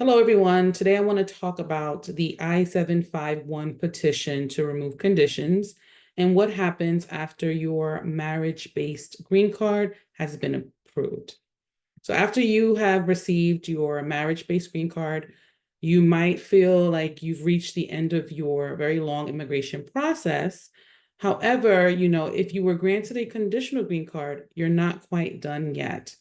Hello, everyone. Today I want to talk about the I-751 petition to remove conditions and what happens after your marriage-based green card has been approved. So after you have received your marriage-based green card, you might feel like you've reached the end of your very long immigration process. However, if you were granted a conditional green card, you're not quite done yet.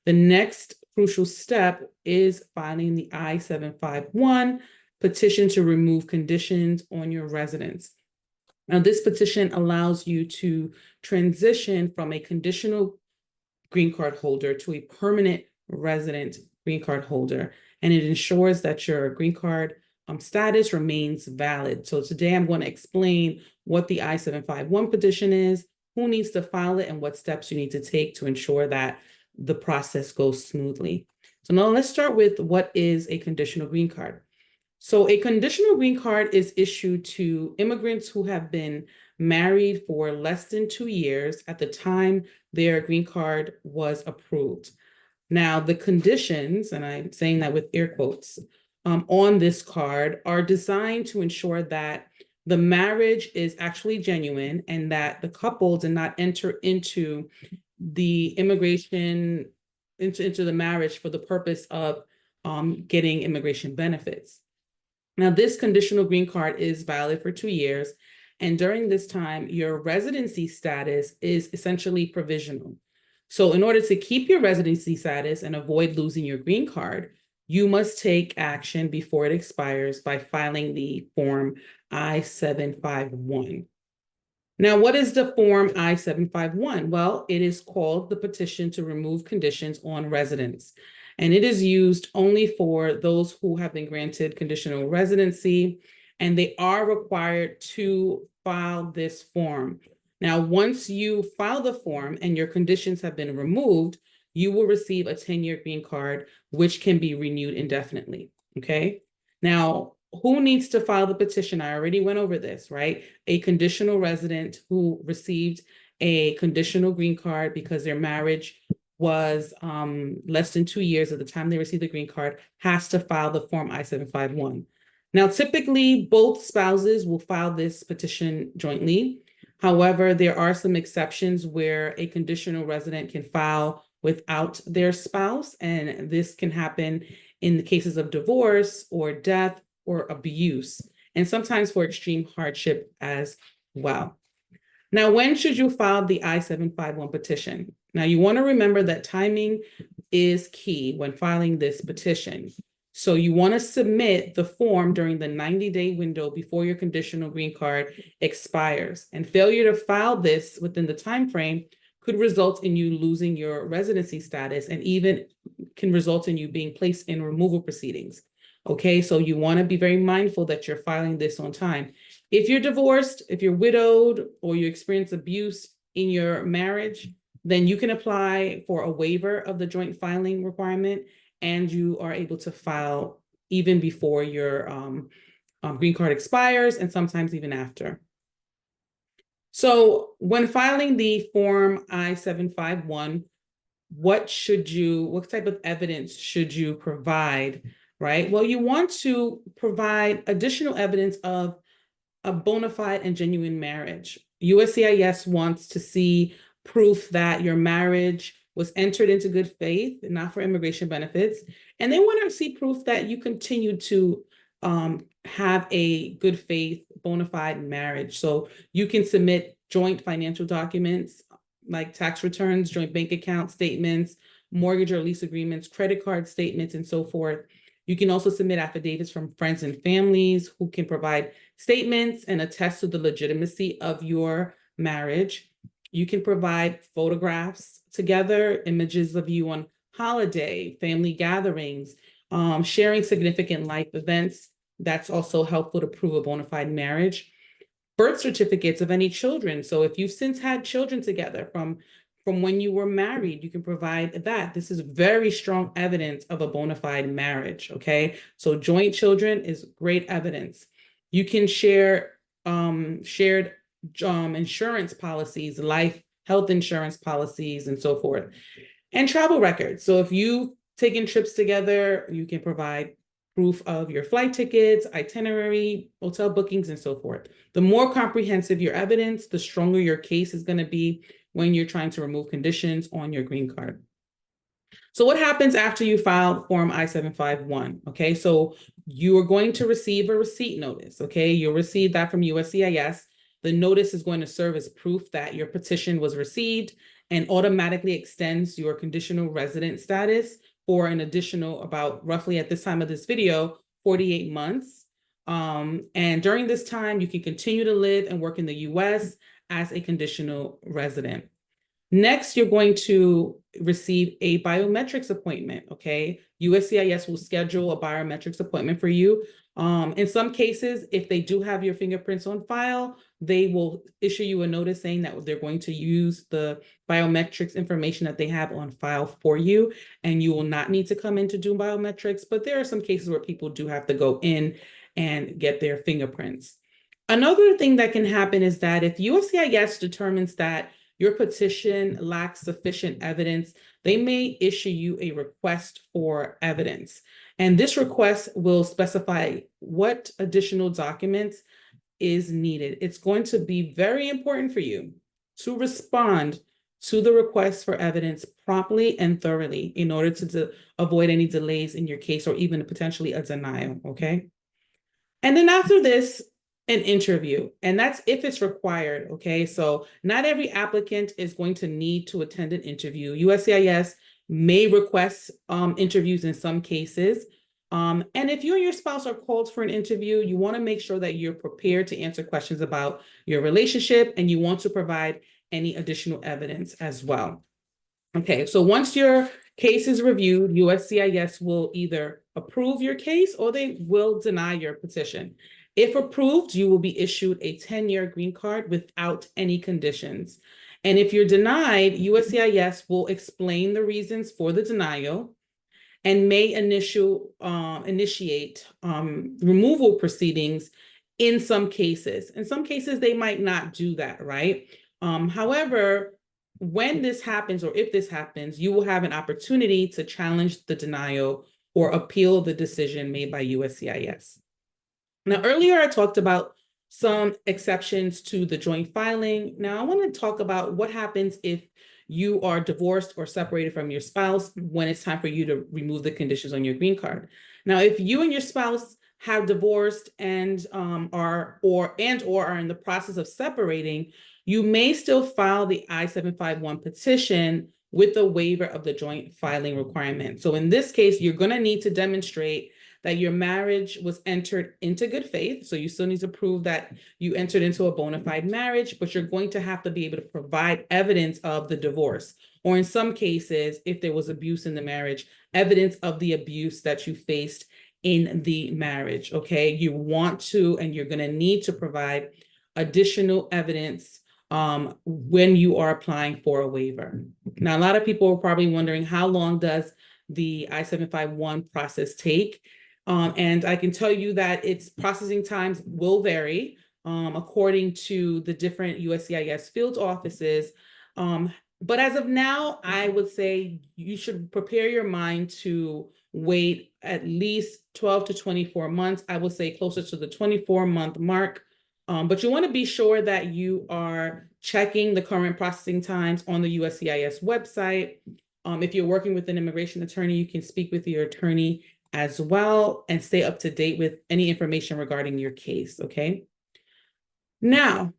The next crucial step is filing the I-751 petition to remove conditions on your residence. Now, this petition allows you to transition from a conditional green card holder to a permanent resident green card holder, and it ensures that your green card status remains valid. So today I'm going to explain what the I-751 petition is, who needs to file it, and what steps you need to take to ensure that the process goes smoothly. So now let's start with what is a conditional green card. So a conditional green card is issued to immigrants who have been married for less than 2 years at the time their green card was approved. Now, the conditions, and I'm saying that with air quotes, on this card are designed to ensure that the marriage is actually genuine and that the couple did not enter into the immigration into the marriage for the purpose of getting immigration benefits. Now, this conditional green card is valid for 2 years, and during this time, your residency status is essentially provisional. So in order to keep your residency status and avoid losing your green card, you must take action before it expires by filing the form I-751. Now, what is the form I-751? Well, it is called the petition to remove conditions on residence, and it is used only for those who have been granted conditional residency, and they are required to file this form. Now, once you file the form and your conditions have been removed, you will receive a 10-year green card, which can be renewed indefinitely, okay? Now, who needs to file the petition? I already went over this, right? A conditional resident who received a conditional green card because their marriage was less than 2 years at the time they received the green card has to file the form I-751. Now, typically, both spouses will file this petition jointly. However, there are some exceptions where a conditional resident can file without their spouse, and this can happen in the cases of divorce or death or abuse, and sometimes for extreme hardship as well. Now, when should you file the I-751 petition? Now, you want to remember that timing is key when filing this petition. So you want to submit the form during the 90-day window before your conditional green card expires. And failure to file this within the time frame could result in you losing your residency status and even can result in you being placed in removal proceedings. Okay, so you want to be very mindful that you're filing this on time. If you're divorced, if you're widowed, or you experience abuse in your marriage, then you can apply for a waiver of the joint filing requirement, and you are able to file even before your green card expires, and sometimes even after. So when filing the form I-751, what type of evidence should you provide, right? Well, you want to provide additional evidence of a bona fide and genuine marriage. USCIS wants to see proof that your marriage was entered into good faith, not for immigration benefits. And they want to see proof that you continue to have a good faith, bona fide marriage. So you can submit joint financial documents like tax returns, joint bank account statements, mortgage or lease agreements, credit card statements, and so forth. You can also submit affidavits from friends and families who can provide statements and attest to the legitimacy of your marriage. You can provide photographs together, images of you on holiday, family gatherings, sharing significant life events. That's also helpful to prove a bona fide marriage. Birth certificates of any children. So if you've since had children together from when you were married, you can provide that. This is very strong evidence of a bona fide marriage, okay? So joint children is great evidence. You can share shared insurance policies, health insurance policies, and so forth. And travel records. So if you've taken trips together, you can provide proof of your flight tickets, itinerary, hotel bookings, and so forth. The more comprehensive your evidence, the stronger your case is going to be when you're trying to remove conditions on your green card. So what happens after you file Form I-751? Okay, so you are going to receive a receipt notice. Okay, you'll receive that from USCIS. The notice is going to serve as proof that your petition was received and automatically extends your conditional resident status for an additional, about roughly at this time of this video, 48 months. And during this time, you can continue to live and work in the US as a conditional resident. Next, you're going to receive a biometrics appointment, okay? USCIS will schedule a biometrics appointment for you. In some cases, if they do have your fingerprints on file, they will issue you a notice saying that they're going to use the biometrics information that they have on file for you, and you will not need to come in to do biometrics, but there are some cases where people do have to go in and get their fingerprints. Another thing that can happen is that if USCIS determines that your petition lacks sufficient evidence, they may issue you a request for evidence. And this request will specify what additional documents is needed. It's going to be very important for you to respond to the request for evidence promptly and thoroughly in order to avoid any delays in your case or even potentially a denial, okay? And then after this, an interview, and that's if it's required, okay? So not every applicant is going to need to attend an interview. USCIS may request interviews in some cases. And if you and your spouse are called for an interview, you want to make sure that you're prepared to answer questions about your relationship, and you want to provide any additional evidence as well. Okay, so once your case is reviewed, USCIS will either approve your case or they will deny your petition. If approved, you will be issued a 10-year green card without any conditions. And if you're denied, USCIS will explain the reasons for the denial and may initiate removal proceedings in some cases. In some cases, they might not do that, right? However, when this happens, or if this happens, you will have an opportunity to challenge the denial or appeal the decision made by USCIS. Now, earlier I talked about some exceptions to the joint filing. Now, I want to talk about what happens if you are divorced or separated from your spouse when it's time for you to remove the conditions on your green card. Now, if you and your spouse have divorced and are in the process of separating, you may still file the I-751 petition with a waiver of the joint filing requirement. So in this case, you're going to need to demonstrate that your marriage was entered into good faith. So you still need to prove that you entered into a bona fide marriage, but you're going to have to be able to provide evidence of the divorce. Or in some cases, if there was abuse in the marriage, evidence of the abuse that you faced in the marriage, okay? You want to, and you're gonna need to provide additional evidence when you are applying for a waiver. Now, a lot of people are probably wondering, how long does the I-751 process take? And I can tell you that its processing times will vary according to the different USCIS field offices. But as of now, I would say you should prepare your mind to wait at least 12 to 24 months. I would say closer to the 24-month mark. But you want to be sure that you are checking the current processing times on the USCIS website. If you're working with an immigration attorney, you can speak with your attorney as well and stay up to date with any information regarding your case, okay? Now,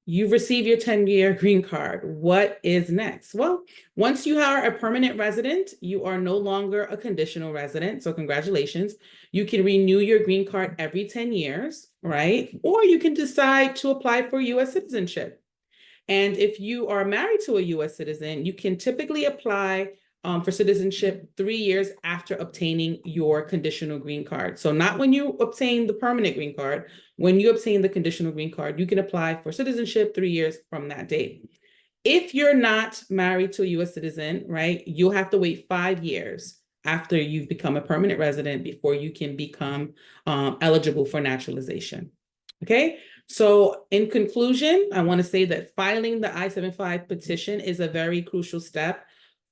you've received your 10-year green card. What is next? Well, once you are a permanent resident, you are no longer a conditional resident, so congratulations. You can renew your green card every 10 years, right? Or you can decide to apply for U.S. citizenship. And if you are married to a U.S. citizen, you can typically apply for citizenship 3 years after obtaining your conditional green card. So not when you obtain the permanent green card, when you obtain the conditional green card, you can apply for citizenship 3 years from that date. If you're not married to a U.S. citizen, right, you'll have to wait 5 years after you've become a permanent resident before you can become eligible for naturalization. Okay, so in conclusion, I want to say that filing the I-751 petition is a very crucial step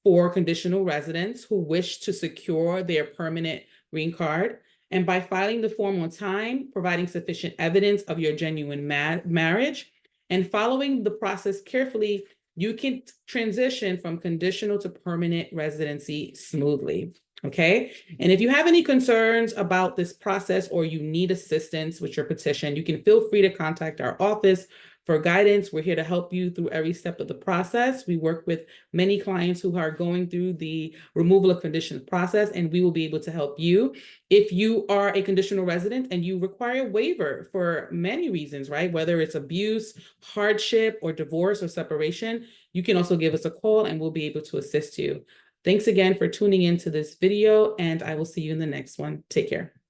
for conditional residents who wish to secure their permanent green card. And by filing the form on time, providing sufficient evidence of your genuine marriage, and following the process carefully, you can transition from conditional to permanent residency smoothly. Okay. And if you have any concerns about this process or you need assistance with your petition, you can feel free to contact our office for guidance. We're here to help you through every step of the process. We work with many clients who are going through the removal of conditions process, and we will be able to help you. If you are a conditional resident and you require a waiver for many reasons, right? Whether it's abuse, hardship, or divorce or separation, you can also give us a call and we'll be able to assist you. Thanks again for tuning into this video, and I will see you in the next one. Take care.